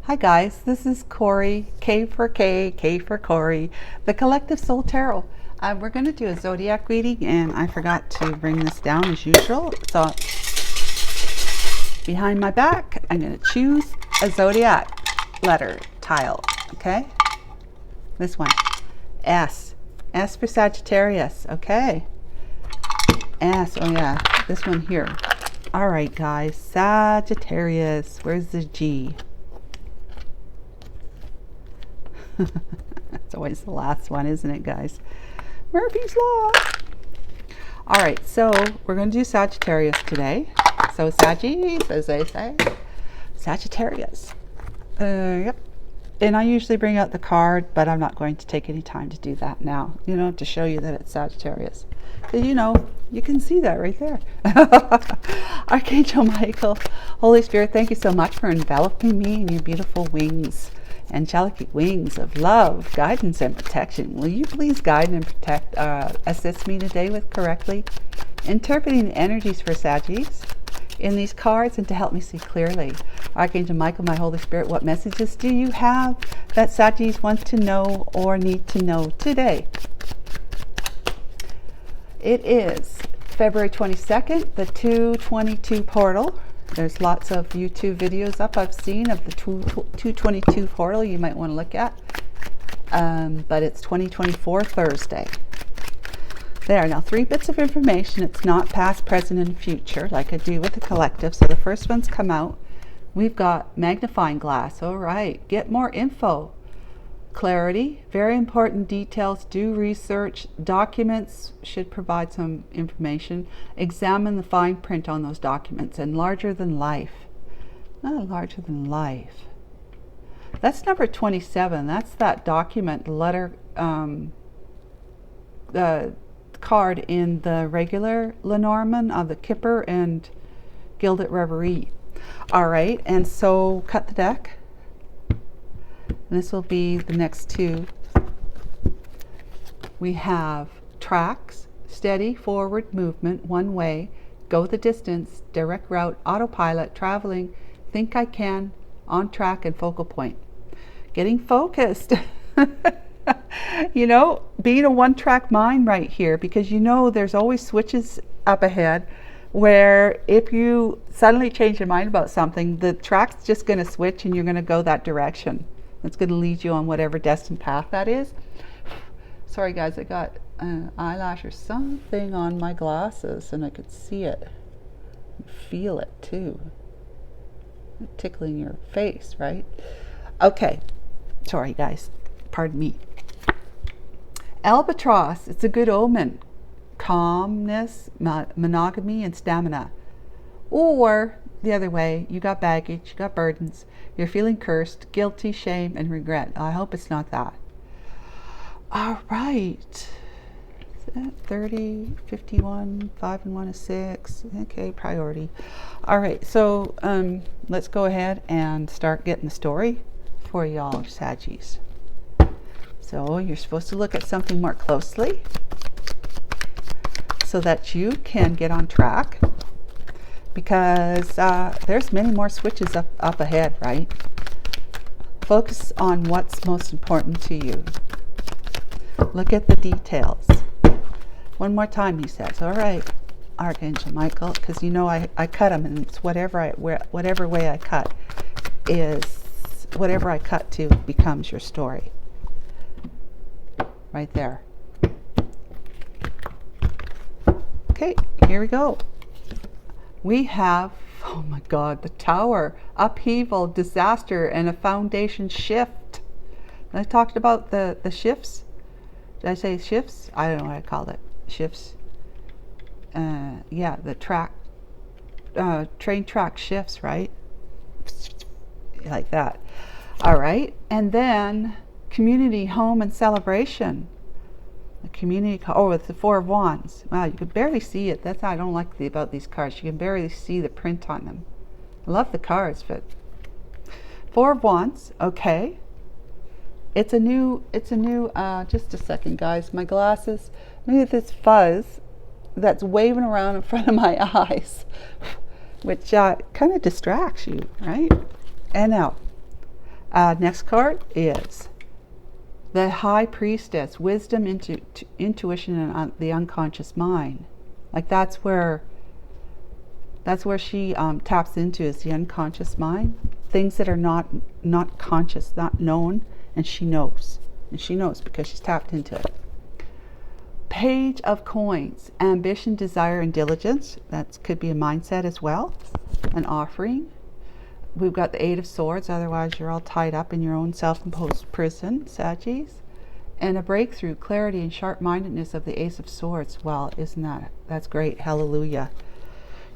Hi guys, this is Corey, K for K, K for Corey, the Collective Soul Tarot. We're going to do a zodiac reading, and I forgot to bring this down as usual. So behind my back, I'm going to choose a zodiac letter tile. Okay, this one, S. S for Sagittarius. Okay, S. Oh yeah, this one here. All right, guys, Sagittarius. Where's the G? It's always the last one, isn't it, guys? Murphy's Law. All right, so we're going to do Sagittarius today. So Saggies, as they say. Sagittarius. Yep. And I usually bring out the card, but I'm not going to take any time to do that now, to show you that it's Sagittarius. Because, you can see that right there. Archangel Michael, Holy Spirit, thank you so much for enveloping me in your beautiful wings. Angelic wings of love, guidance, and protection. Will you please guide and protect, assist me today with correctly interpreting the energies for Saggies in these cards and to help me see clearly. Archangel Michael, my Holy Spirit, what messages do you have that Saggies want to know or need to know today? It is February 22nd, the 222 portal. There's lots of YouTube videos up I've seen of the 222 portal you might want to look at. But it's 2024 Thursday. There, now 3 bits of information. It's not past, present, and future like I do with the collective. So the first one's come out. We've got magnifying glass. All right, get more info. Clarity, very important details, do research, documents should provide some information, examine the fine print on those documents, and larger than life. Larger than life. That's number 27. That's that document letter card in the regular Lenormand of the Kipper and Gilded Reverie. All right, and so cut the deck. And this will be the next 2. We have tracks, steady forward movement, one way, go the distance, direct route, autopilot, traveling, think I can, on track, and focal point. Getting focused. Being a one-track mind right here, because there's always switches up ahead where if you suddenly change your mind about something, the track's just going to switch and you're going to go that direction. It's going to lead you on whatever destined path that is. Sorry guys, I got an eyelash or something on my glasses and I could see it. Feel it too. Tickling your face, right? Okay. Sorry guys. Pardon me. Albatross, it's a good omen. Calmness, monogamy, and stamina. Or the other way, you got baggage, you got burdens, you're feeling cursed, guilty, shame, and regret. I hope it's not that. All right. 30, 51, 5 and 1 is 6. Okay, priority. All right, so let's go ahead and start getting the story for y'all, Saggies. So you're supposed to look at something more closely so that you can get on track. Because there's many more switches up ahead, right? Focus on what's most important to you. Look at the details. One more time, he says. All right, Archangel Michael, because I cut them, and it's whatever way I cut is whatever I cut to becomes your story. Right there. Okay, here we go. We have, oh my God, the Tower, upheaval, disaster, and a foundation shift. I talked about the shifts. Did I say shifts? I don't know what I called it. Shifts. Yeah, the train track shifts, right? Like that. All right. And then community, home, and celebration. The community, it's the 4 of Wands. Wow, you can barely see it. That's what I don't like about these cards. You can barely see the print on them. I love the cards, but 4 of Wands, okay. It's a new, just a second, guys. My glasses, look at this fuzz that's waving around in front of my eyes, which kind of distracts you, right? And now, Next card is the High Priestess, wisdom, intuition, and the unconscious mind. Like that's where she taps into, is the unconscious mind. Things that are not conscious, not known, and she knows. And she knows because she's tapped into it. Page of Coins, ambition, desire, and diligence. That could be a mindset as well, an offering. We've got the Eight of Swords, otherwise you're all tied up in your own self-imposed prison, Saggies. And a breakthrough, clarity, and sharp-mindedness of the Ace of Swords. Well, that's great, hallelujah.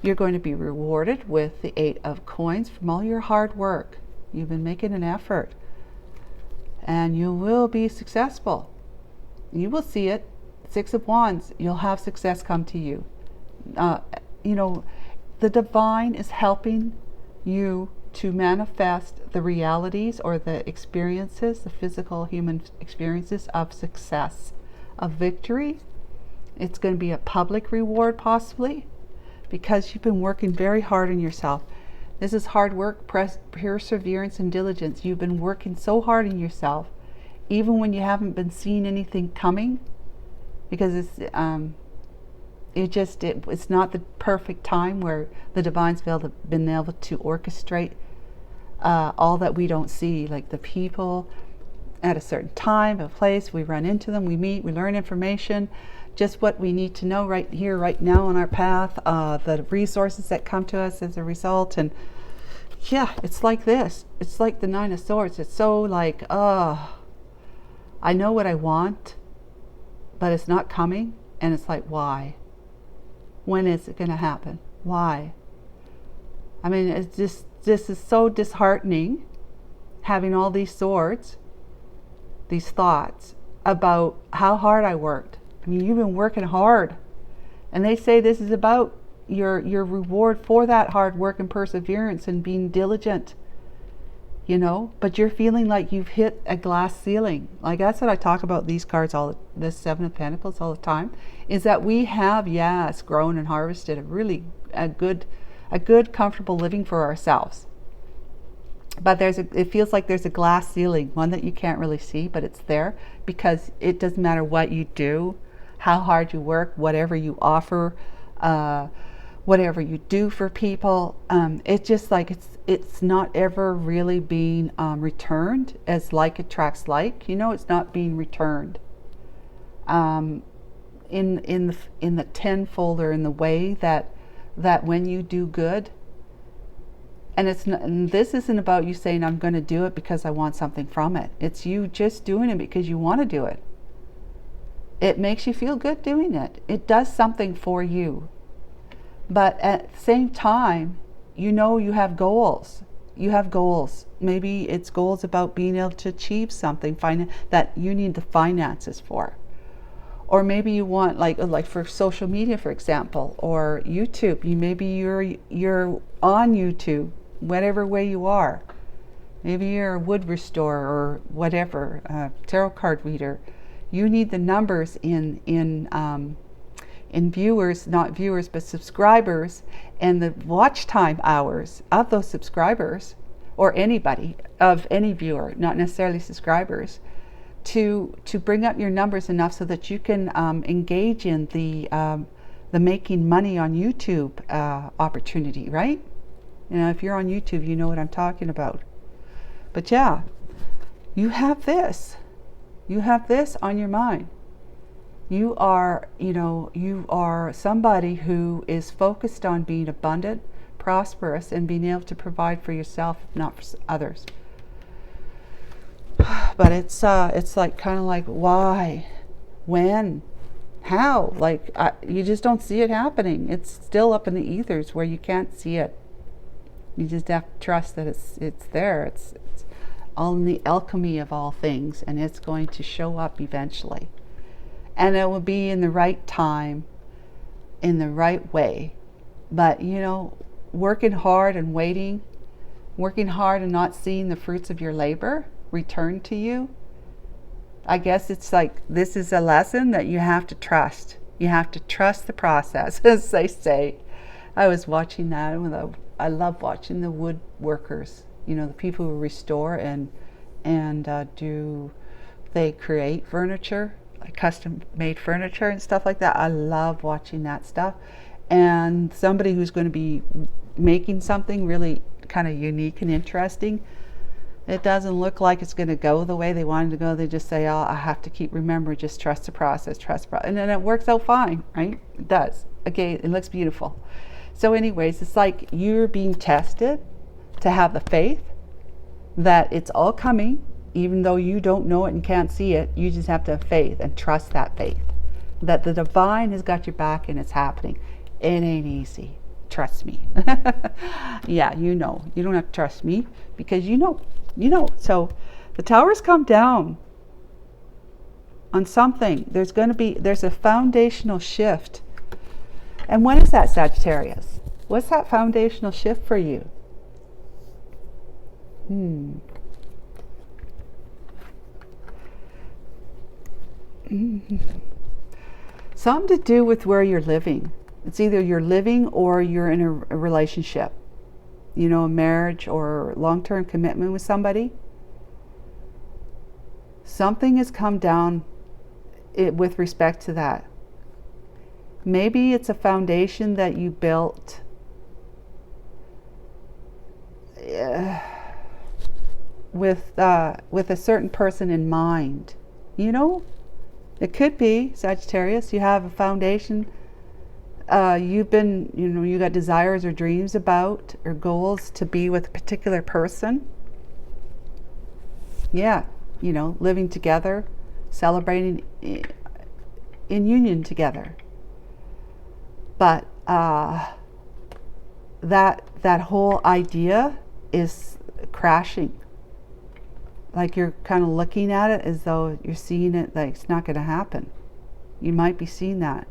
You're going to be rewarded with the Eight of Coins from all your hard work. You've been making an effort. And you will be successful. You will see it. Six of Wands, you'll have success come to you. You know, the divine is helping you to manifest the realities or the experiences, the physical human experiences of success, of victory. It's going to be a public reward possibly, because you've been working very hard on yourself. This is hard work, perseverance, and diligence. You've been working so hard on yourself, even when you haven't been seeing anything coming, because it's not the perfect time where the divine's been able to orchestrate all that we don't see, like the people at a certain time, a place, we run into them, we meet, we learn information, just what we need to know right here, right now on our path, the resources that come to us as a result. And yeah, it's like this. It's like the Nine of Swords. It's so like, I know what I want, but it's not coming. And it's like, why? When is it going to happen? Why? I mean, it's just, this is so disheartening, having all these swords, these thoughts about how hard I worked. I mean, you've been working hard. And they say this is about your reward for that hard work and perseverance and being diligent, you know, but you're feeling like you've hit a glass ceiling. Like that's what I talk about these cards, the Seven of Pentacles all the time, is that we have, yes, grown and harvested a good comfortable living for ourselves. But it feels like there's a glass ceiling, one that you can't really see, but it's there, because it doesn't matter what you do, how hard you work, whatever you offer, whatever you do for people, it's just like it's not ever really being returned, as like attracts like, you know, it's not being returned in the tenfold, or in the way that when you do good, and it's not, and this isn't about you saying I'm going to do it because I want something from it. It's you just doing it because you want to do it. It makes you feel good doing it. It does something for you. But at the same time, you know, you have goals. You have goals. Maybe it's goals about being able to achieve something that you need the finances for. Or maybe you want, like for social media, for example, or YouTube. Maybe you're on YouTube, whatever way you are. Maybe you're a wood restorer or whatever, a tarot card reader. You need the numbers in viewers, not viewers, but subscribers, and the watch time hours of those subscribers, or anybody, of any viewer, not necessarily subscribers, to bring up your numbers enough so that you can engage in the making money on YouTube opportunity, right? You know, if you're on YouTube, you know what I'm talking about. But yeah, you have this. You have this on your mind. You are, you are somebody who is focused on being abundant, prosperous, and being able to provide for yourself, if not for others. But it's like kind of like, why, when, how? Like you just don't see it happening. It's still up in the ethers where you can't see it. You just have to trust that it's there. It's all in the alchemy of all things, and it's going to show up eventually. And it will be in the right time, in the right way. But, working hard and waiting, working hard and not seeing the fruits of your labor return to you, I guess it's like, this is a lesson that you have to trust. You have to trust the process, as they say. I was watching that, I love watching the woodworkers, the people who restore and and do they create furniture, like custom made furniture and stuff like that. I love watching that stuff. And somebody who's going to be making something really kind of unique and interesting. It doesn't look like it's going to go the way they wanted to go. They just say, oh, I have to keep remembering, just trust the process, and then it works out fine, right? It does. Okay, it looks beautiful. So anyways, it's like you're being tested to have the faith that it's all coming, even though you don't know it and can't see it. You just have to have faith and trust that faith, that the divine has got your back and it's happening. It ain't easy. Trust me. Yeah, you know. You don't have to trust me because you know. So the towers come down on something. There's a foundational shift. And when is that, Sagittarius? What's that foundational shift for you? Something to do with where you're living. It's either you're living or you're in a relationship. You know, a marriage or long-term commitment with somebody. Something has come down with respect to that. Maybe it's a foundation that you built with a certain person in mind. You know, it could be, Sagittarius, you have a foundation. You got desires or dreams about or goals to be with a particular person. Yeah, you know, living together, celebrating in union together. But that whole idea is crashing. Like you're kind of looking at it as though you're seeing it like it's not going to happen. You might be seeing that.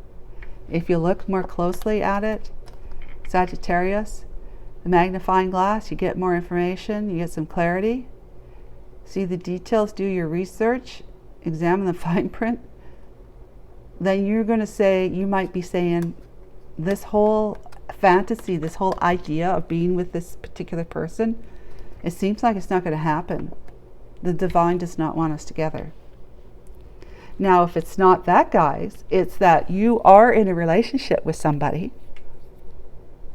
If you look more closely at it, Sagittarius, the magnifying glass, you get more information, you get some clarity. See the details, do your research, examine the fine print. Then you're going to say, you might be saying, this whole fantasy, this whole idea of being with this particular person, it seems like it's not going to happen. The divine does not want us together. Now, if it's not that, guys, it's that you are in a relationship with somebody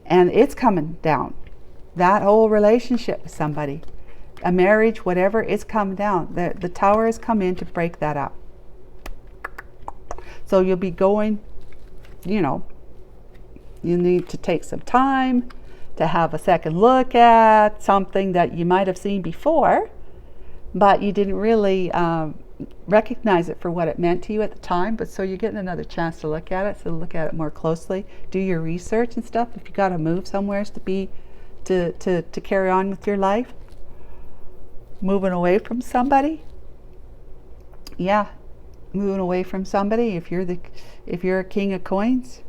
and it's coming down. That whole relationship with somebody, a marriage, whatever, it's come down. The tower has come in to break that up. So you'll be going, you know, you need to take some time to have a second look at something that you might have seen before, but you didn't really recognize it for what it meant to you at the time. But so you're getting another chance to look at it, so look at it more closely, do your research and stuff. If you got to move somewhere to carry on with your life, moving away from somebody, yeah, moving away from somebody. If you're a king of coins,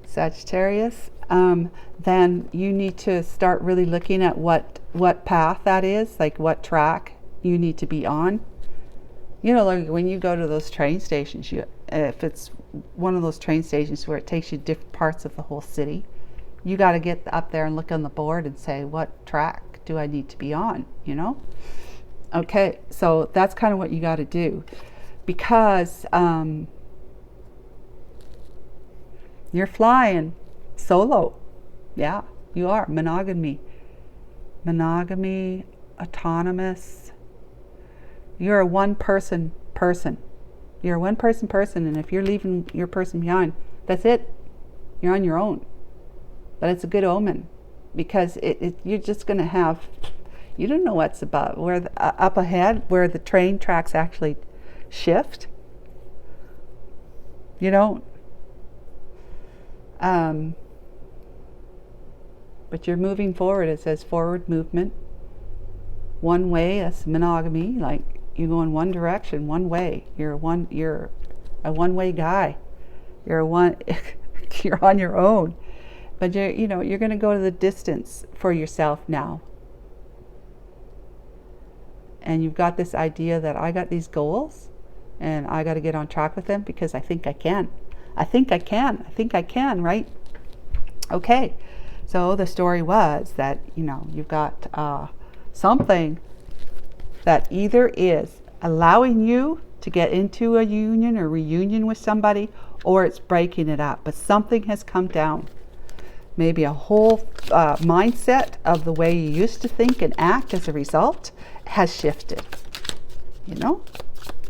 Sagittarius, then you need to start really looking at what path that is, like what track you need to be on. You know, like when you go to those train stations, if it's one of those train stations where it takes you different parts of the whole city, you got to get up there and look on the board and say, what track do I need to be on, you know? Okay, so that's kind of what you got to do, because you're flying solo. Yeah, you are. Monogamy, autonomous. You're a one-person person. You're a one-person person, and if you're leaving your person behind, that's it. You're on your own. But it's a good omen, because you're just going to have, you don't know what's above, up ahead, where the train tracks actually shift. You don't. But you're moving forward. It says forward movement. One way, that's monogamy, like you go in one direction, one way. You're a one-way guy. You're on your own. But you're going to go to the distance for yourself now. And you've got this idea that I got these goals and I got to get on track with them because I think I can. I think I can, right? Okay. So the story was that, you've got something that either is allowing you to get into a union or reunion with somebody, or it's breaking it up. But something has come down. Maybe a whole mindset of the way you used to think and act as a result has shifted. You know?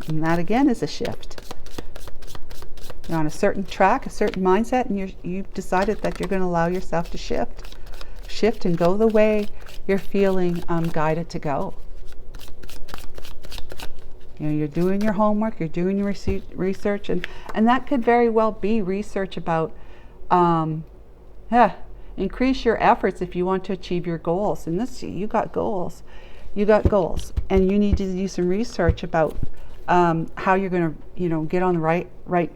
And that again is a shift. You're on a certain track, a certain mindset, and you've decided that you're going to allow yourself to shift and go the way you're feeling guided to go. You know, you're doing your homework, you're doing your research, and that could very well be research about increase your efforts if you want to achieve your goals. And this, you got goals, and you need to do some research about how you're going to, get on the right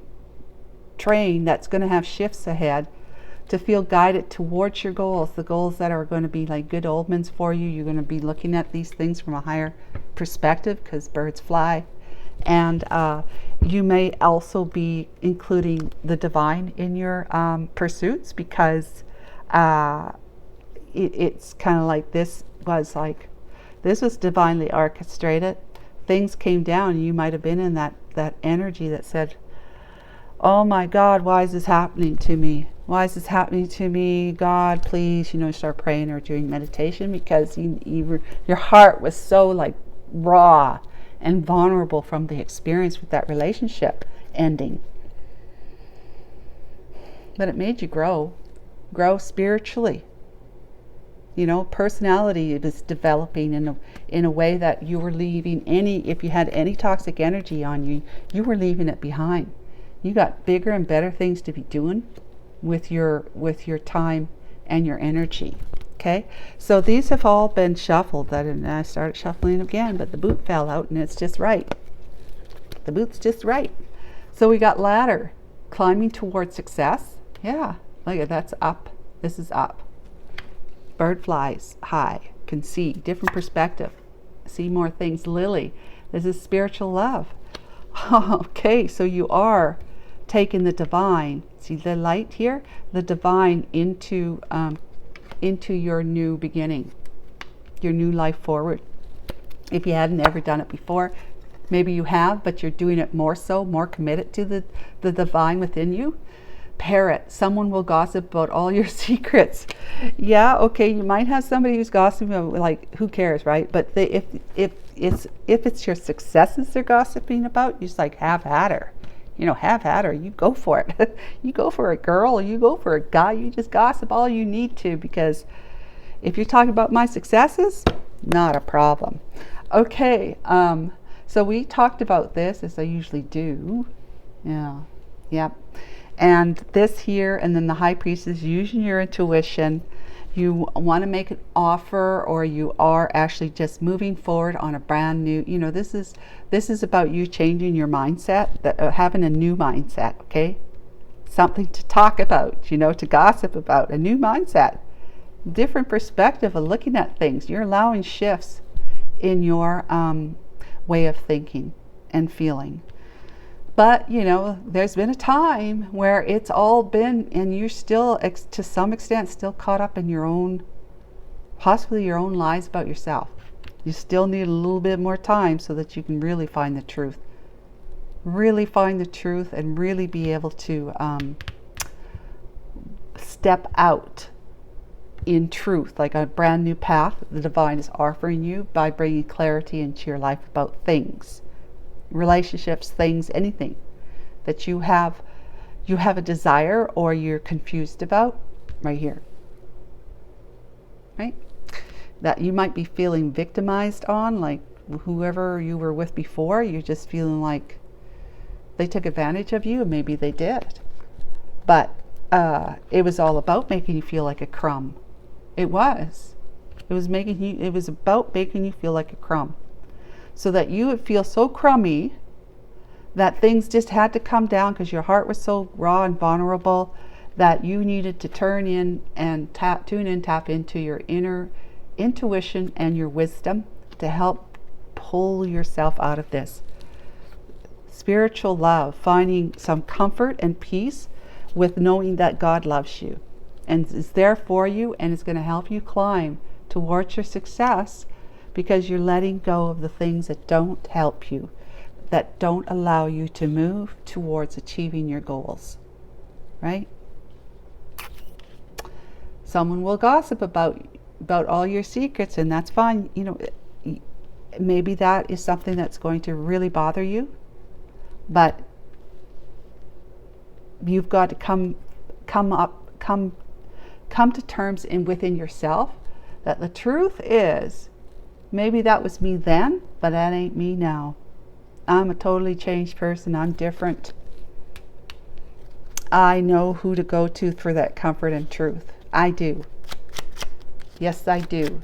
train that's going to have shifts ahead to feel guided towards your goals, the goals that are going to be like good omens for you. You're going to be looking at these things from a higher perspective because birds fly. And you may also be including the divine in your pursuits, because it's kind of like this was divinely orchestrated. Things came down, and you might have been in that energy that said, oh my God, why is this happening to me? Why is this happening to me? God, please, start praying or doing meditation, because your heart was so like raw and vulnerable from the experience with that relationship ending. But it made you grow spiritually. Personality was developing in a way that you were leaving if you had any toxic energy on you, you were leaving it behind. You got bigger and better things to be doing with your time and your energy. Okay, so these have all been shuffled. And I started shuffling again, but the boot fell out, and it's just right. The boot's just right. So we got ladder, climbing towards success. Yeah, look at that's up. This is up. Bird flies high, can see different perspective, see more things. Lily, this is spiritual love. Okay, so you are taking the divine, see the light here, the divine into your new beginning, your new life forward. If you hadn't ever done it before, maybe you have, but you're doing it more committed to the divine within you. Parrot, someone will gossip about all your secrets. Yeah, okay, you might have somebody who's gossiping, like, who cares, right? But if it's your successes they're gossiping about, you just like, have at her. Have at her. You go for it. You go for it, girl. You go for it, guy. You just gossip all you need to, because if you're talking about my successes, not a problem. Okay, so we talked about this, as I usually do. Yeah, yep. And this here, and then the High Priestess, using your intuition. You want to make an offer, or you are actually just moving forward on a brand new, this is about you changing your mindset, having a new mindset, okay? Something to talk about, to gossip about, a new mindset, different perspective of looking at things. You're allowing shifts in your way of thinking and feeling. But, there's been a time where it's all been, and you're still, to some extent, still caught up in possibly your own lies about yourself. You still need a little bit more time so that you can really find the truth. Really find the truth and really be able to step out in truth, like a brand new path the divine is offering you by bringing clarity into your life about things. Relationships, things, anything that you have a desire or you're confused about, right here, right? That you might be feeling victimized on, like whoever you were with before, you're just feeling like they took advantage of you, and maybe they did. But it was all about making you feel like a crumb. It was about making you feel like a crumb, so that you would feel so crummy that things just had to come down because your heart was so raw and vulnerable that you needed to tune in, tap into your inner intuition and your wisdom to help pull yourself out of this. Spiritual love, finding some comfort and peace with knowing that God loves you and is there for you and is going to help you climb towards your success, because you're letting go of the things that don't help you, that don't allow you to move towards achieving your goals, right? Someone will gossip about all your secrets, and that's fine. You know, maybe that is something that's going to really bother you, but you've got to come to terms within yourself that the truth is, maybe that was me then, but that ain't me now. I'm a totally changed person. I'm different. I know who to go to for that comfort and truth. I do. Yes, I do.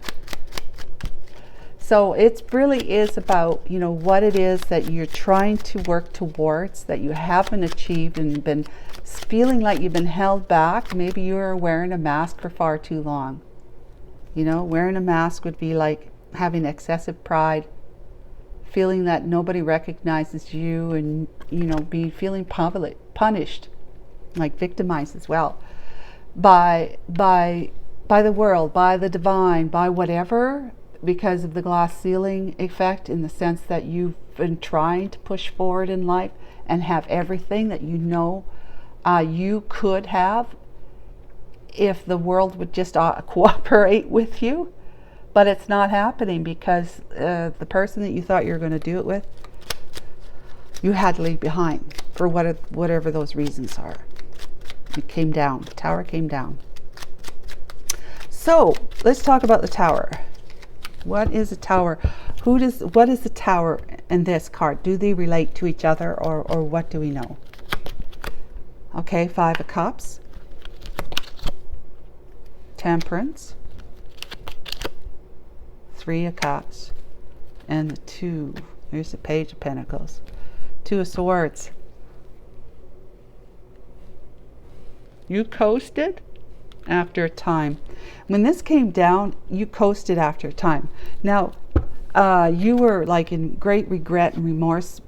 So it really is about, you know, what it is that you're trying to work towards, that you haven't achieved and been feeling like you've been held back. Maybe you were wearing a mask for far too long. You know, wearing a mask would be like having excessive pride, feeling that nobody recognizes you, and, you know, feeling punished, like victimized as well, by the world, by the divine, by whatever, because of the glass ceiling effect, in the sense that you've been trying to push forward in life and have everything that you know you could have if the world would just cooperate with you. But it's not happening, because the person that you thought you were going to do it with, you had to leave behind for whatever those reasons are. It came down. The tower came down. So let's talk about the tower. What is a tower? What is the tower and this card? Do they relate to each other, or what do we know? Okay, 5 of Cups, Temperance, 3 of Cups, and the 2. Here's the Page of Pentacles, 2 of Swords. You coasted after a time. When this came down, you coasted after a time. Now, you were like in great regret and remorse,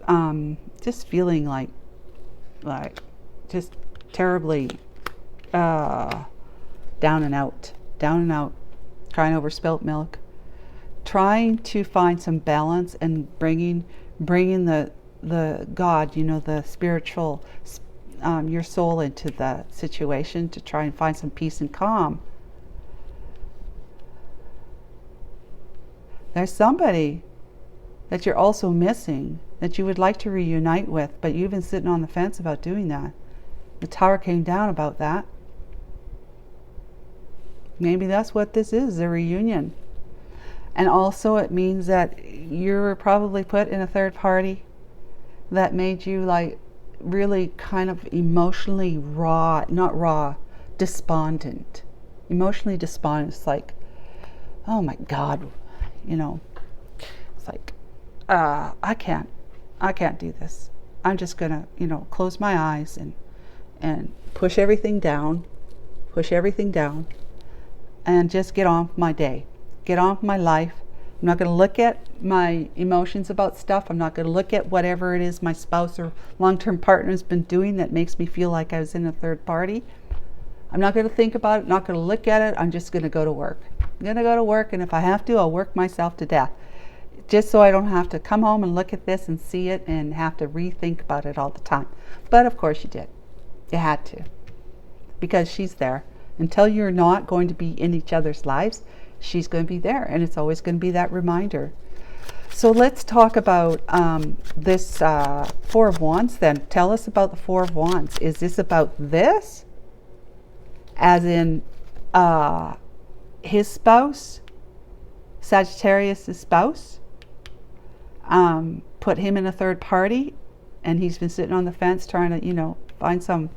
just feeling like just terribly down and out, crying over spilt milk, trying to find some balance and bringing the God, you know, the spiritual, your soul into the situation to try and find some peace and calm. There's somebody that you're also missing, that you would like to reunite with, but you've been sitting on the fence about doing that. The tower came down about that. Maybe that's what this is, a reunion. And also it means that you were probably put in a third party that made you like really kind of emotionally despondent. Emotionally despondent. It's like, oh my God, you know, it's like, I can't do this. I'm just gonna, you know, close my eyes and push everything down, and just get on with my day, get on with my life. I'm not going to look at my emotions about stuff. I'm not going to look at whatever it is my spouse or long-term partner has been doing that makes me feel like I was in a third party. I'm not going to think about it, not going to look at it. I'm just going to go to work. I'm going to go to work, and if I have to, I'll work myself to death, just so I don't have to come home and look at this and see it and have to rethink about it all the time. But of course you did. You had to, because she's there. Until you're not going to be in each other's lives, she's going to be there, and it's always going to be that reminder. So let's talk about this 4 of Wands then. Tell us about the 4 of Wands. Is this about this? As in his spouse, Sagittarius' spouse, put him in a third party, and he's been sitting on the fence trying to, you know, find some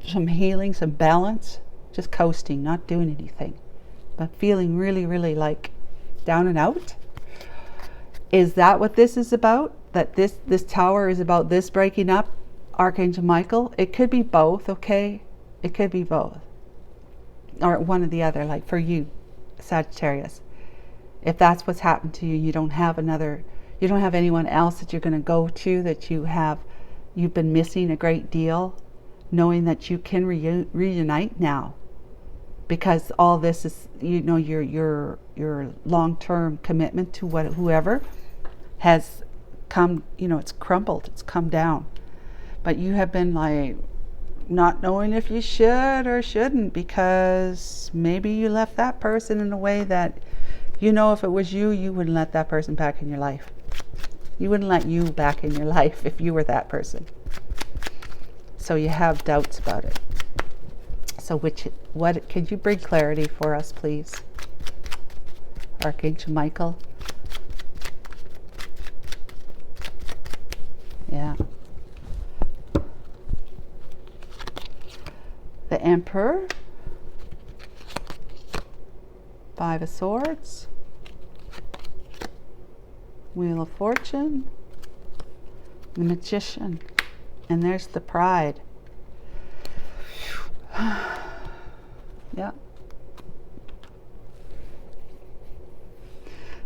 healing, some balance, just coasting, not doing anything, but feeling really, really like down and out. Is that what this is about? That this tower is about this breaking up, Archangel Michael? It could be both, okay? It could be both, or one or the other. Like for you, Sagittarius, if that's what's happened to you, you don't have anyone else that you're going to go to, that you've been missing a great deal, knowing that you can reunite now, because all this is, you know, your your long-term commitment to whoever has come, it's crumbled, it's come down. But you have been like not knowing if you should or shouldn't, because maybe you left that person in a way that, if it was you, you wouldn't let that person back in your life. You wouldn't let you back in your life if you were that person. So you have doubts about it. So what could you bring clarity for us, please? Archangel Michael. Yeah. The Emperor. 5 of Swords. Wheel of Fortune. The Magician. And there's the Pride. Yeah.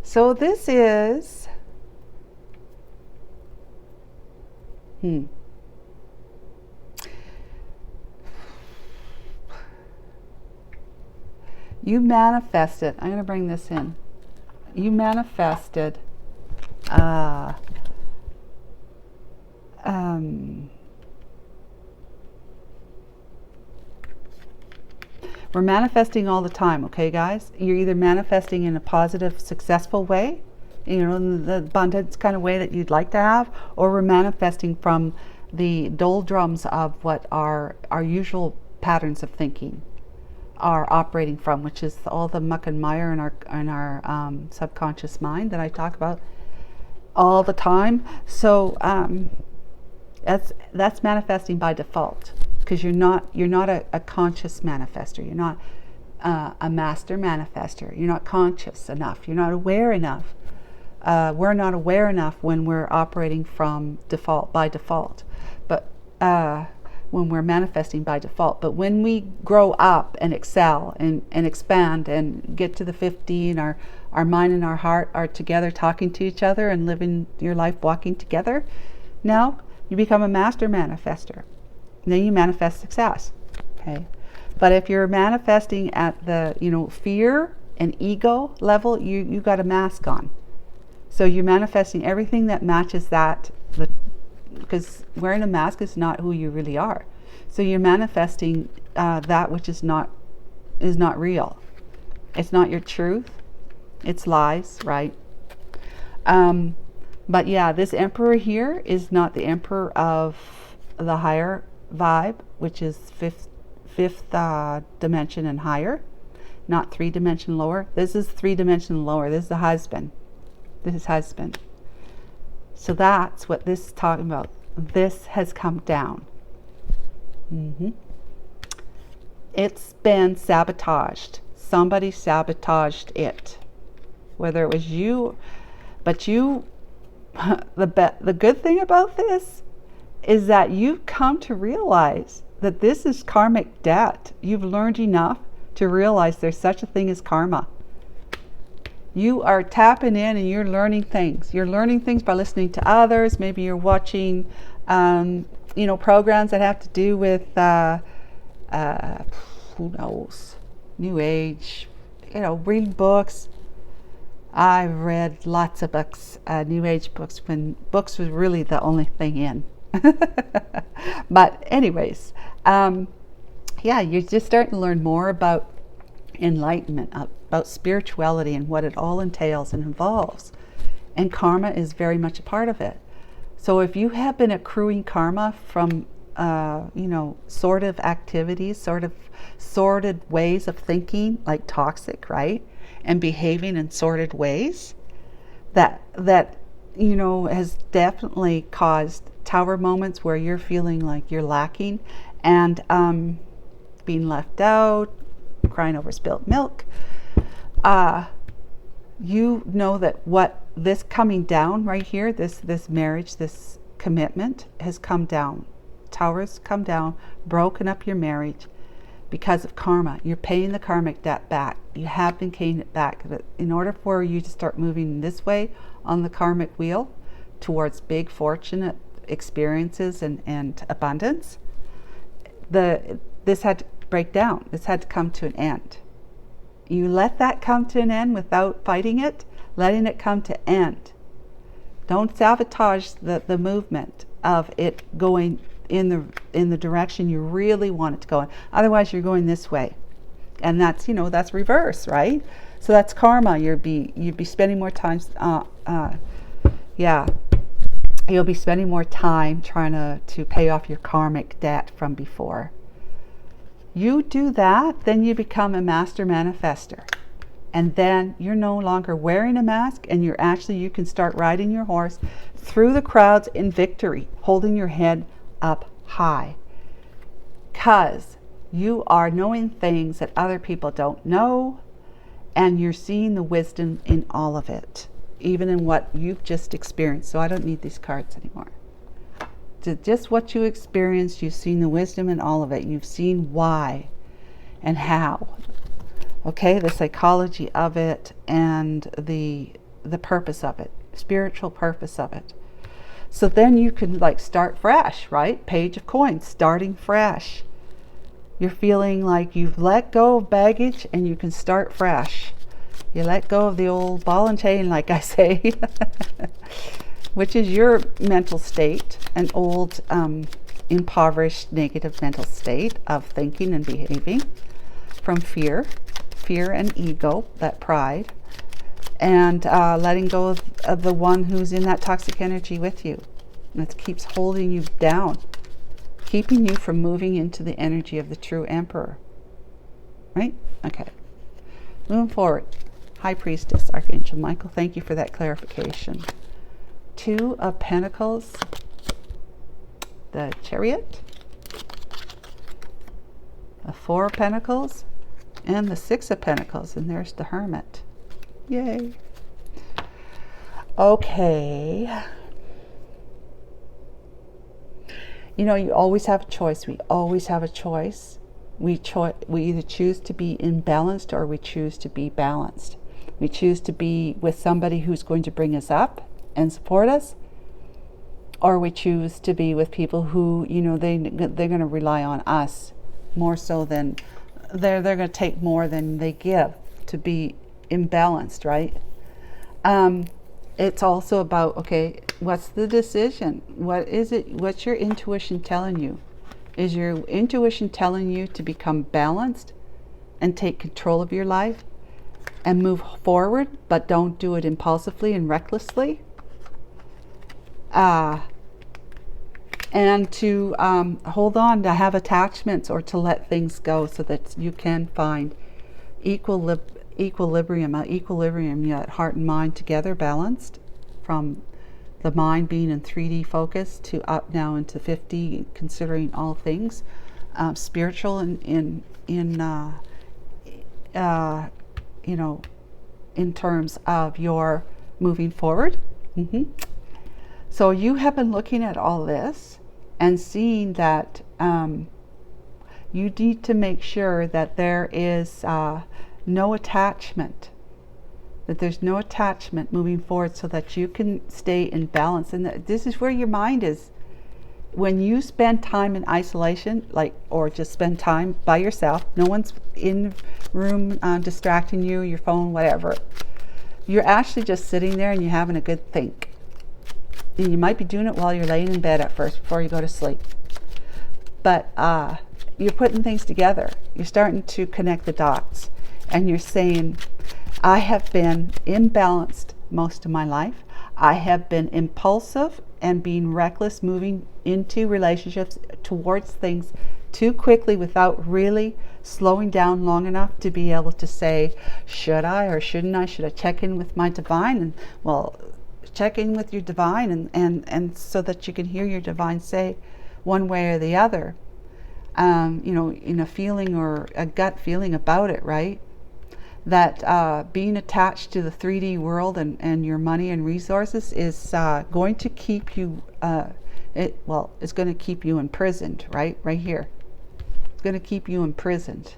So this is you manifested, I'm going to bring this in. You manifested we're manifesting all the time, okay, guys? You're either manifesting in a positive, successful way, in the abundance kind of way that you'd like to have, or we're manifesting from the doldrums of what our usual patterns of thinking are operating from, which is all the muck and mire in our subconscious mind that I talk about all the time. So that's manifesting by default, because you're not a conscious manifester. You're not a master manifester. You're not conscious enough. You're not aware enough. We're not aware enough when we're operating from default, by default. But when we're manifesting by default. But when we grow up and excel and expand and get to the 50, and our mind and our heart are together talking to each other and living your life walking together, now you become a master manifester. And then you manifest success. Okay. But if you're manifesting at the fear and ego level, you got a mask on. So you're manifesting everything that matches that, because wearing a mask is not who you really are. So you're manifesting that which is not real. It's not your truth. It's lies, right? But yeah, this Emperor here is not the Emperor of the higher vibe, which is fifth dimension and higher, not 3-dimension lower. This is 3-dimension lower. This is the husband. This is husband. So that's what this is talking about. This has come down. It's been sabotaged. Somebody sabotaged it. Whether it was you, but you, the good thing about this is that you've come to realize that this is karmic debt. You've learned enough to realize there's such a thing as karma. You are tapping in and you're learning things. You're learning things by listening to others. Maybe you're watching, programs that have to do with, who knows, New Age, reading books. I've read lots of books, New Age books, when books was really the only thing in. But anyways, you're just starting to learn more about enlightenment, about spirituality and what it all entails and involves. And karma is very much a part of it. So if you have been accruing karma from, sort-of activities, sordid ways of thinking, like toxic, right? And behaving in sordid ways, that has definitely caused tower moments where you're feeling like you're lacking and being left out, crying over spilt milk. You know that what this coming down right here, this marriage, this commitment has come down. Towers come down, broken up your marriage because of karma. You're paying the karmic debt back. You have been paying it back. In order for you to start moving this way on the karmic wheel towards big fortunate experiences and abundance, this had to break down. This had to come to an end. You let that come to an end without fighting it, letting it come to end. Don't sabotage the movement of it going in the direction you really want it to go in. Otherwise, you're going this way, and that's, you know, that's reverse, right? So that's karma. You'd be spending more time. Yeah, you'll be spending more time trying to pay off your karmic debt from before. You do that, then you become a master manifester. And then you're no longer wearing a mask, and you can start riding your horse through the crowds in victory, holding your head up high. Because you are knowing things that other people don't know, and you're seeing the wisdom in all of it, even in what you've just experienced. So I don't need these cards anymore. Just what you experienced, you've seen the wisdom in all of it. You've seen why and how. Okay, the psychology of it and the purpose of it, spiritual purpose of it. So then you can like start fresh, right? Page of Coins, starting fresh. You're feeling like you've let go of baggage and you can start fresh. You let go of the old ball and chain, like I say, which is your mental state, an old impoverished negative mental state of thinking and behaving from fear and ego, that pride, and letting go of the one who's in that toxic energy with you. And it keeps holding you down, keeping you from moving into the energy of the true emperor. Right? Okay. Moving forward. High Priestess, Archangel Michael, thank you for that clarification. 2 of Pentacles, the Chariot, the 4 of Pentacles, and the 6 of Pentacles, and there's the Hermit. Yay. Okay. You know, you always have a choice. We always have a choice. We either choose to be imbalanced or we choose to be balanced. We choose to be with somebody who's going to bring us up and support us, or we choose to be with people who, you know, they're going to rely on us more so than they're going to take more than they give to be imbalanced, right? It's also about, okay, what's the decision? What is it? What's your intuition telling you? Is your intuition telling you to become balanced and take control of your life and move forward, but don't do it impulsively and recklessly? And to hold on, to have attachments, or to let things go so that you can find equilibrium, yet heart and mind together, balanced, from the mind being in 3D focus to up now into 5D, considering all things spiritual in you know, in terms of your moving forward. So you have been looking at all this and seeing that you need to make sure that there is no attachment, that there's no attachment moving forward, so that you can stay in balance. And this is where your mind is. When you spend time in isolation, or just spend time by yourself, no one's in the room distracting you, your phone, whatever, you're actually just sitting there and you're having a good think. And you might be doing it while you're laying in bed at first before you go to sleep. But you're putting things together. You're starting to connect the dots. And you're saying, I have been imbalanced most of my life. I have been impulsive and being reckless, moving into relationships towards things too quickly without really slowing down long enough to be able to say, should I or shouldn't I? Should I check in with my divine? And well, check in with your divine and so that you can hear your divine say one way or the other, you know, in a feeling or a gut feeling about it, right? That being attached to the 3D world and your money and resources is going to keep you, it's going to keep you imprisoned, right? Right here. It's going to keep you imprisoned.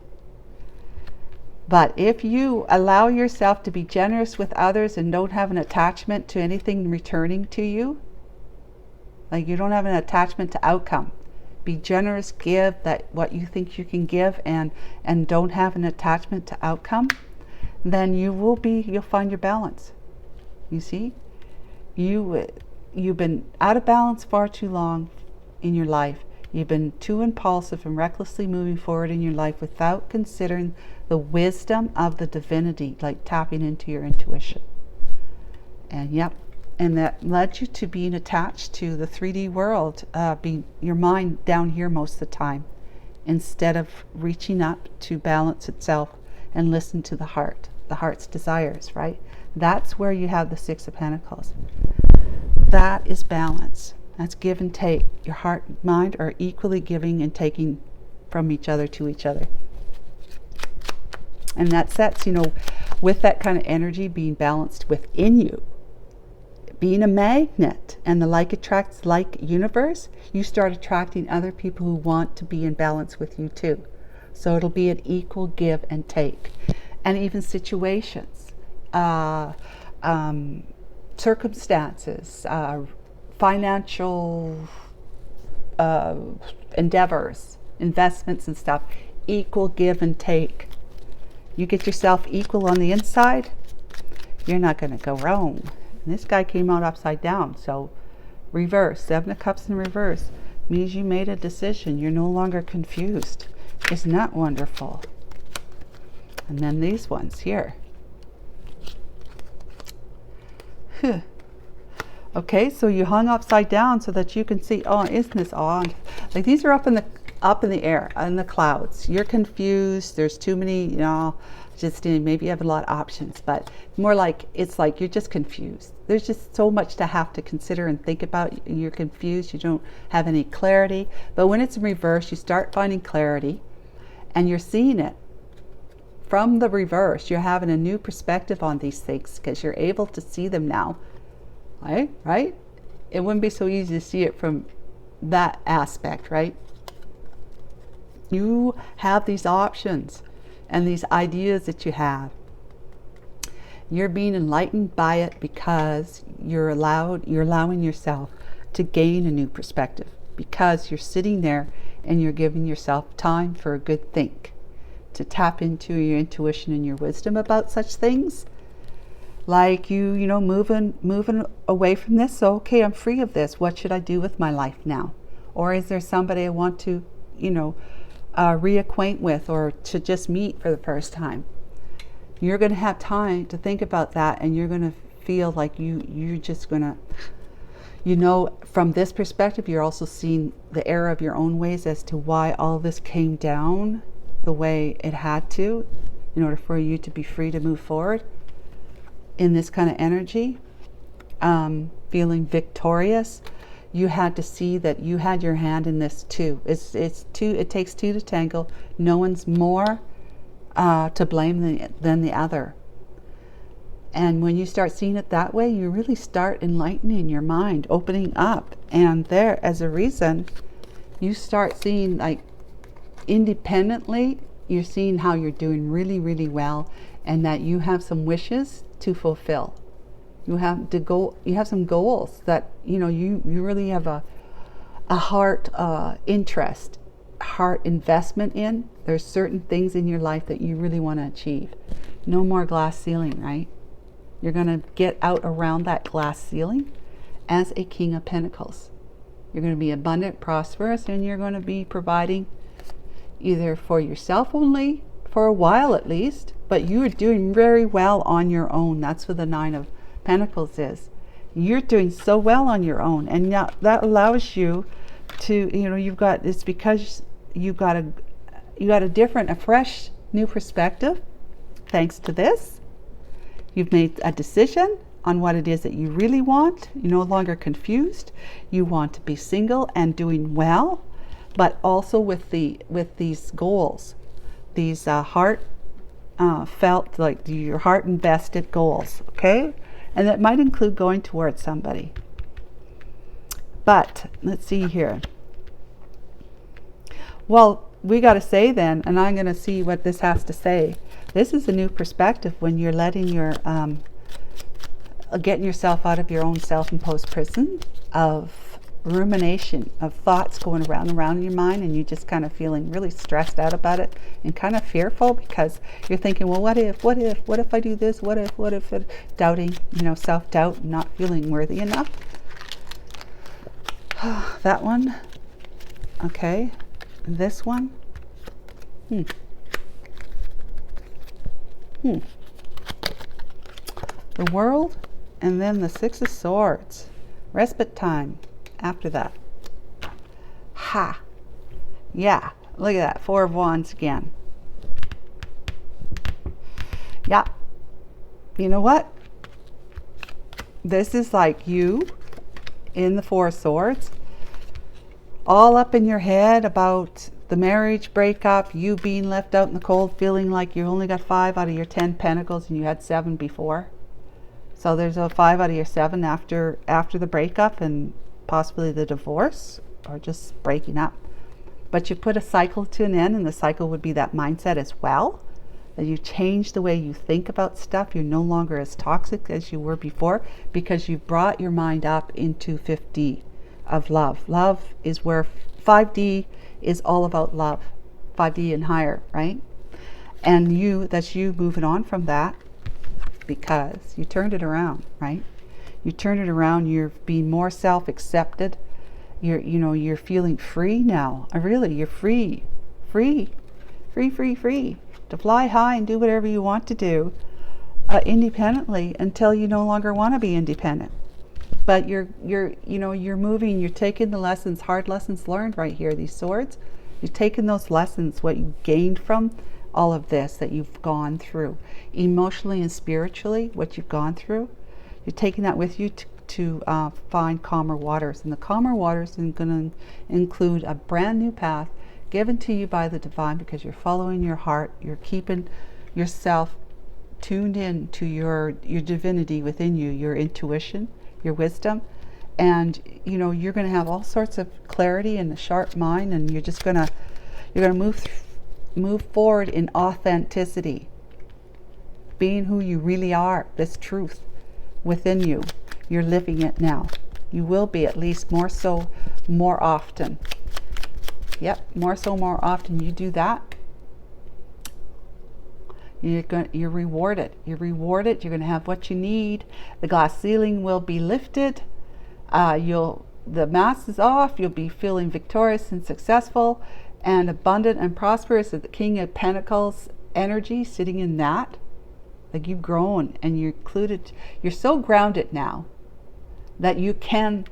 But if you allow yourself to be generous with others and don't have an attachment to anything returning to you, like you don't have an attachment to outcome, be generous, give that what you think you can give, and don't have an attachment to outcome, then you'll find your balance. You see, you've been out of balance far too long in your life. You've been too impulsive and recklessly moving forward in your life without considering the wisdom of the divinity, like tapping into your intuition. And and that led you to being attached to the 3D world, being your mind down here most of the time, instead of reaching up to balance itself and listen to the heart's desires, right? That's where you have the Six of Pentacles. That is balance. That's give and take. Your heart and mind are equally giving and taking from each other to each other. And that sets, with that kind of energy being balanced within you, being a magnet, and the like attracts like universe, you start attracting other people who want to be in balance with you too. So it'll be an equal give and take. And even situations, circumstances, financial endeavors, investments and stuff, equal give and take. You get yourself equal on the inside, you're not going to go wrong. And this guy came out upside down, so reverse, 7 of Cups in reverse means you made a decision. You're no longer confused. Isn't that wonderful? And then these ones here. Okay, so you hung upside down so that you can see. Oh, isn't this odd? Like, these are up in the air, in the clouds. You're confused. There's too many, just maybe you have a lot of options, but more like it's like you're just confused. There's just so much to have to consider and think about. You're confused. You don't have any clarity. But when it's in reverse, you start finding clarity, and you're seeing it from the reverse. You're having a new perspective on these things because you're able to see them now. Right? It wouldn't be so easy to see it from that aspect, right? You have these options and these ideas that you have. You're being enlightened by it because you're allowing yourself to gain a new perspective, because you're sitting there and you're giving yourself time for a good think, to tap into your intuition and your wisdom about such things. Like moving away from this. So, okay, I'm free of this. What should I do with my life now? Or is there somebody I want to, reacquaint with, or to just meet for the first time? You're going to have time to think about that, and you're going to feel like you're just going to, from this perspective, you're also seeing the error of your own ways as to why all this came down the way it had to, in order for you to be free to move forward. In this kind of energy, feeling victorious, you had to see that you had your hand in this too. It takes two to tangle. No one's more to blame than the other. And when you start seeing it that way, you really start enlightening your mind, opening up. And there, as a reason, you start seeing, like, independently, you're seeing how you're doing really, really well, and that you have some wishes to fulfill. You have some goals that you really have a heart interest, heart investment in. There's certain things in your life that you really want to achieve. No more glass ceiling, right? You're going to get out around that glass ceiling as a King of Pentacles. You're going to be abundant, prosperous, and you're going to be providing either for yourself only, for a while at least, but you are doing very well on your own. That's what the 9 of Pentacles is. You're doing so well on your own, and now that allows you to, it's because you got a fresh, new perspective. Thanks to this, you've made a decision on what it is that you really want. You're no longer confused. You want to be single and doing well, but also with these goals, these heart felt, like your heart invested goals, okay? And that might include going towards somebody. But let's see here. Well, we got to say then, and I'm going to see what this has to say. This is a new perspective when you're letting your getting yourself out of your own self-imposed prison of rumination of thoughts going around and around in your mind, and you just kind of feeling really stressed out about it and kind of fearful because you're thinking, well, what if I do this, what if, doubting, self-doubt, not feeling worthy enough. That one. Okay. This one. The World, and then the Six of Swords. Respite time after that. Ha! Yeah, look at that. Four of Wands again. Yeah. You know what? This is like you in the Four of Swords, all up in your head about the marriage breakup, you being left out in the cold, feeling like you only got 5 out of your 10 pentacles and you had 7 before. So there's a 5 out of your 7 after the breakup and possibly the divorce or just breaking up. But you put a cycle to an end, and the cycle would be that mindset as well. That you change the way you think about stuff. You're no longer as toxic as you were before because you've brought your mind up into 5D of love. Love is where 5D is all about love. 5D and higher, right? And that's you moving on from that because you turned it around, right? You turned it around. You're being more self-accepted. You're feeling free now. Really, you're free to fly high and do whatever you want to do independently until you no longer want to be independent. But you're moving. You're taking the lessons, hard lessons learned right here. These swords, you're taking those lessons, what you gained from all of this that you've gone through, emotionally and spiritually, what you've gone through. You're taking that with you to find calmer waters, and the calmer waters is going to include a brand new path given to you by the divine because you're following your heart. You're keeping yourself tuned in to your divinity within you, your intuition, your wisdom, and you're going to have all sorts of clarity and a sharp mind, and you're going to move forward in authenticity, being who you really are, this truth within you. You're living it now. You will be, at least more so, more often. Yep, more so, more often you do that, you're rewarded. You're rewarded. You're going to have what you need. The glass ceiling will be lifted. The mask is off. You'll be feeling victorious and successful and abundant and prosperous. The King of Pentacles energy sitting in that. Like you've grown and you're included. You're so grounded now that you can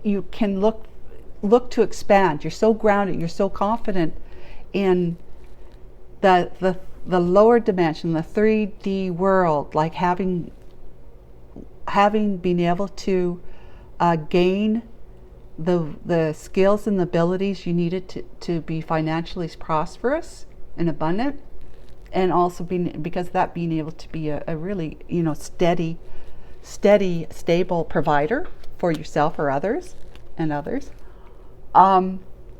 look to expand. You're so grounded. You're so confident in the lower dimension, the 3D world, like having been able to gain the skills and the abilities you needed to be financially prosperous and abundant, and also being able to be a really steady, stable provider for yourself or others,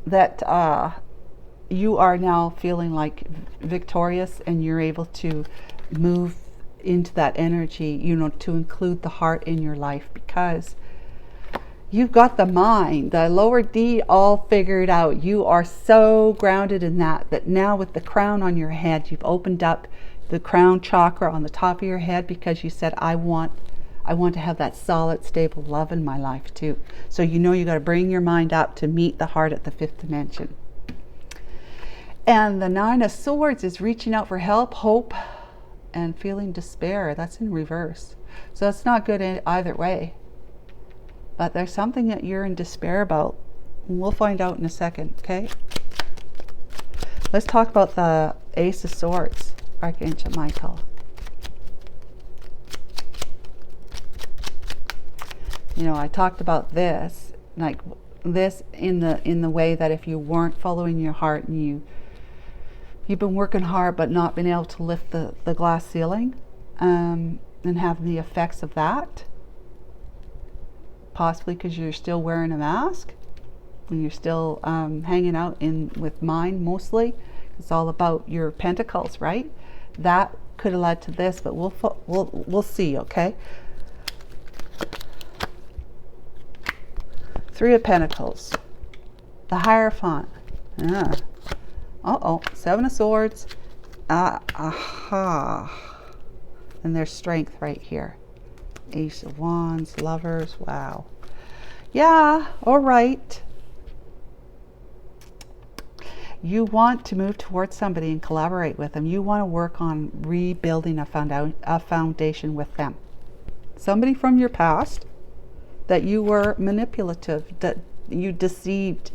that you are now feeling like victorious, and you're able to move into that energy, to include the heart in your life, because you've got the mind, the lower D all figured out. You are so grounded in that now with the crown on your head, you've opened up the crown chakra on the top of your head because you said, I want to have that solid, stable love in my life too. So you got to bring your mind up to meet the heart at the 5th dimension. And the 9 of Swords is reaching out for help, hope, and feeling despair. That's in reverse. So it's not good either way. But there's something that you're in despair about. And we'll find out in a second, okay? Let's talk about the Ace of Swords, Archangel Michael. I talked about this, like this in the way that if you weren't following your heart and you've been working hard but not been able to lift the glass ceiling, and have the effects of that, possibly because you're still wearing a mask and you're still hanging out with mind mostly. It's all about your pentacles, right? That could have led to this, but we'll see, okay? Three of Pentacles. The Hierophant. Seven of Swords. And there's strength right here. Ace of Wands, Lovers. Wow. Yeah, all right. You want to move towards somebody and collaborate with them. You want to work on rebuilding a foundation with them. Somebody from your past that you were manipulative, that you deceived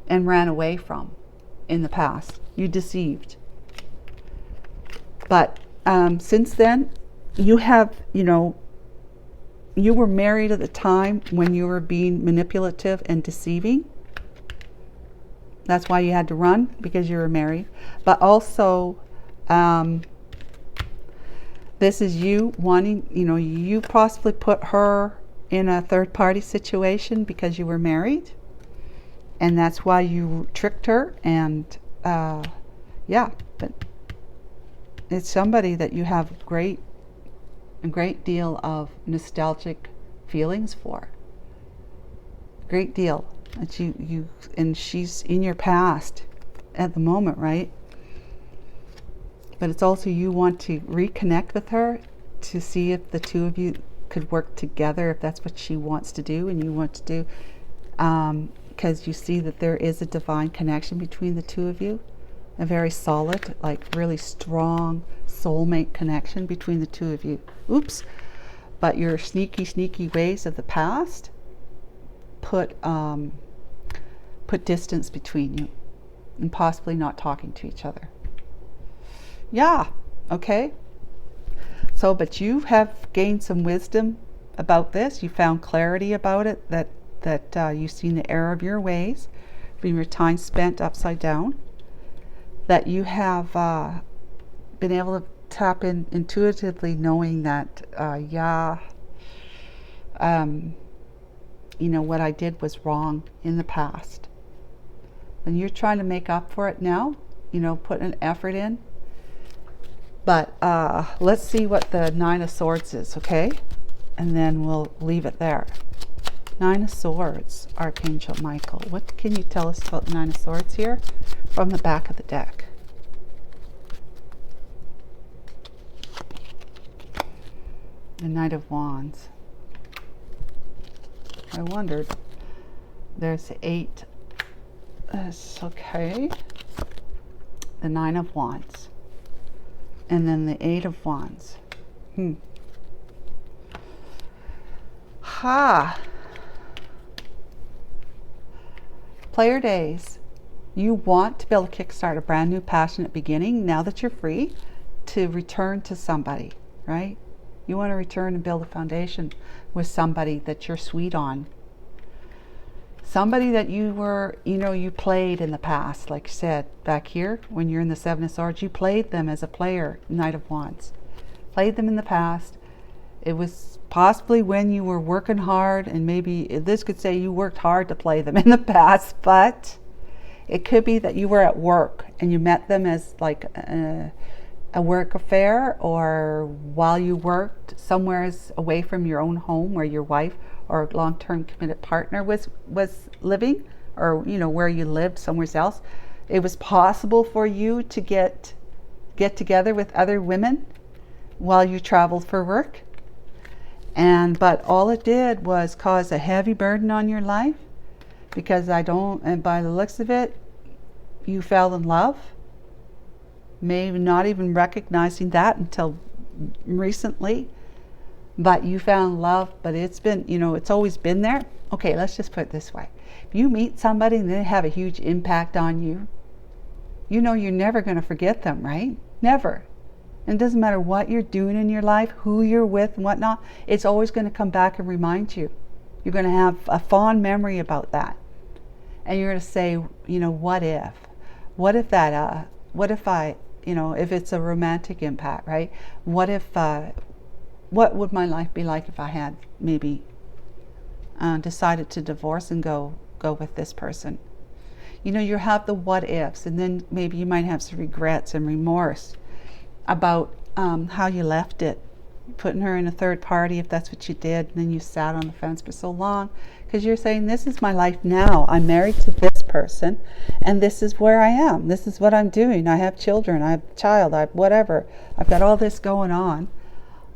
and ran away from in the past. You deceived. But since then, you have, you were married at the time when you were being manipulative and deceiving. That's why you had to run, because you were married. But also, this is you wanting, you possibly put her in a third-party situation because you were married. And that's why you tricked her. And yeah, but it's somebody that you have a great deal of nostalgic feelings for. Great deal. That you and she's in your past at the moment, right? But it's also you want to reconnect with her to see if the two of you could work together, if that's what she wants to do and you want to do, because you see that there is a divine connection between the two of you, a very solid, like really strong soulmate connection between the two of you. Oops. But your sneaky ways of the past put distance between you and possibly not talking to each other. Yeah, okay. So, but you have gained some wisdom about this. You found clarity about it, that you've seen the error of your ways from your time spent upside down, that you have been able to tap in intuitively, knowing that what I did was wrong in the past, and you're trying to make up for it now, put an effort in. But let's see what the Nine of Swords is, okay? And then we'll leave it there. Nine of Swords, Archangel Michael. What can you tell us about the Nine of Swords here from the back of the deck? The Knight of Wands. I wondered. There's the 8. That's okay. The Nine of Wands. And then the 8 of Wands. Player days. You want to be able to kickstart a brand new passionate beginning now that you're free to return to somebody, right? You want to return and build a foundation with somebody that you're sweet on. Somebody that you were, you played in the past, like I said, back here, when you're in the Seven of Swords, you played them as a player, Knight of Wands. Played them in the past. It was possibly when you were working hard, and maybe this could say you worked hard to play them in the past, but it could be that you were at work and you met them as like a work affair, or while you worked somewhere away from your own home where your wife or long-term committed partner was living, or where you lived somewhere else. It was possible for you to get together with other women while you traveled for work, but all it did was cause a heavy burden on your life, because and by the looks of it, you fell in love, maybe not even recognizing that until recently. But you found love, but it's been, it's always been there. Okay, let's just put it this way. If you meet somebody and they have a huge impact on you, you're never going to forget them, right? Never. And it doesn't matter what you're doing in your life, who you're with and whatnot, it's always going to come back and remind you. You're going to have a fond memory about that. And you're going to say, what if? What if that, if it's a romantic impact, right? What would my life be like if I had maybe decided to divorce and go with this person? You have the what ifs, and then maybe you might have some regrets and remorse about how you left it putting her in a third party if that's what you did, and then you sat on the fence for so long because you're saying, this is my life now. I'm married to this person, and this is where I am. This is what I'm doing. I have children. I have a child. I have whatever. I've got all this going on.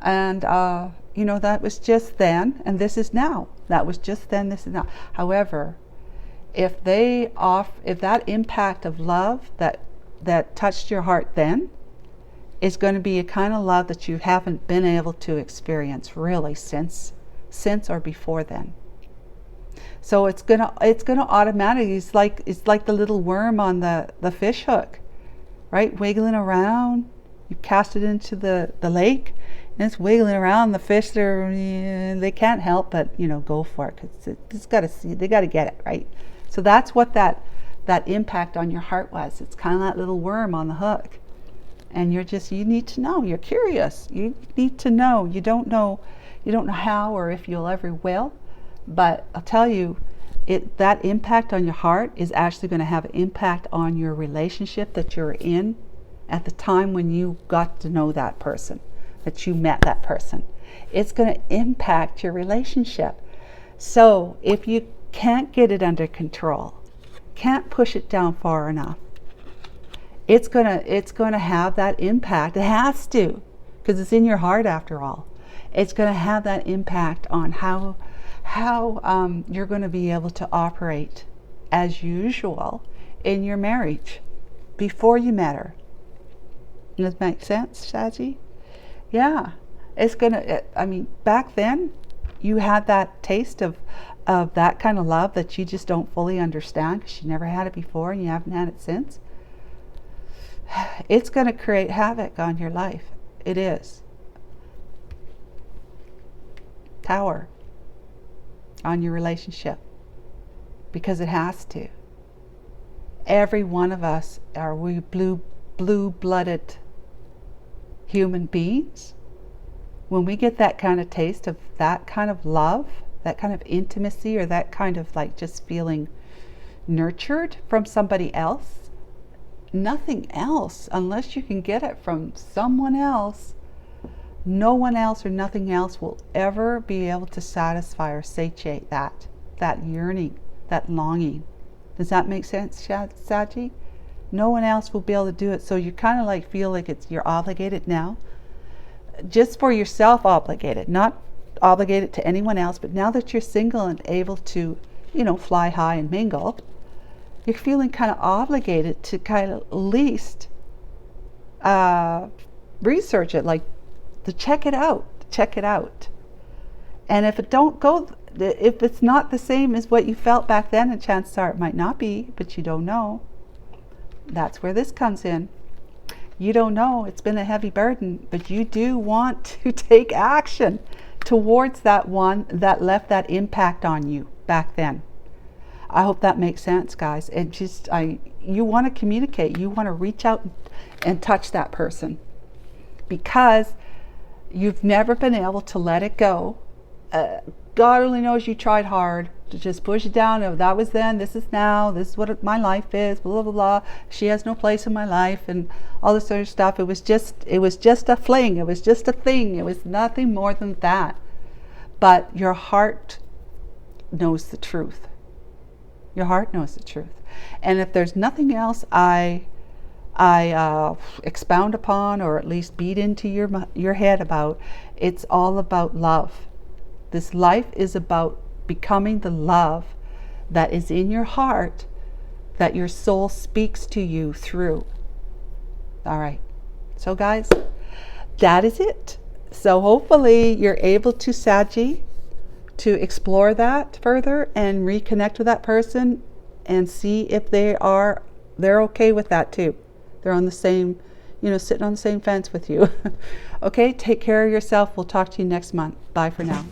And, that was just then, and this is now. That was just then, this is now. However, if that impact of love that touched your heart then is going to be a kind of love that you haven't been able to experience really since or before then. So it's gonna automatically, it's like the little worm on the fish hook, right? Wiggling around. You cast it into the lake, and it's wiggling around. The fish, they can't help but go for it, because it's got to see, they got to get it, right? So that's what that impact on your heart was. It's kind of that little worm on the hook, and you need to know. You're curious. You need to know. You don't know how or if you'll ever will, but I'll tell you, that impact on your heart is actually going to have an impact on your relationship that you're in at the time when you got to know that person, that you met that person. It's going to impact your relationship. So if you can't get it under control, can't push it down far enough, it's going to have that impact. It has to, because it's in your heart after all. It's going to have that impact on how you're going to be able to operate as usual in your marriage before you met her. Does that make sense, Saggy? Yeah. It's going to, back then, you had that taste of that kind of love that you just don't fully understand because you never had it before and you haven't had it since. It's going to create havoc on your life. It is. Tower on your relationship, because it has to. Every one of us are blue-blooded human beings. When we get that kind of taste of that kind of love, that kind of intimacy, or that kind of just feeling nurtured from somebody else, nothing else, unless you can get it from someone else, no one else or nothing else will ever be able to satisfy or satiate that yearning, that longing. Does that make sense, Saji? No one else will be able to do it. So you kind of feel like you're obligated now, just for yourself, obligated, not obligated to anyone else. But now that you're single and able to, fly high and mingle, you're feeling kind of obligated to kind of at least research it, to check it out. And if it's not the same as what you felt back then, and chances are it might not be, but you don't know. That's where this comes in. You don't know. It's been a heavy burden, but you do want to take action towards that one that left that impact on you back then. I hope that makes sense, guys. You want to communicate. You want to reach out and touch that person, because you've never been able to let it go. God only knows you tried hard to just push it down. Oh, that was then, this is now, this is what my life is, blah, blah, blah. She has no place in my life, and all this sort of stuff. It was just a fling. It was just a thing. It was nothing more than that. But your heart knows the truth. Your heart knows the truth. And if there's nothing else I expound upon, or at least beat into your head about, it's all about love. This life is about becoming the love that is in your heart, that your soul speaks to you through. All right. So guys, that is it. So hopefully you're able to, Saggy, to explore that further and reconnect with that person and see if they're okay with that too. They're on the same, sitting on the same fence with you. Okay, take care of yourself. We'll talk to you next month. Bye for now.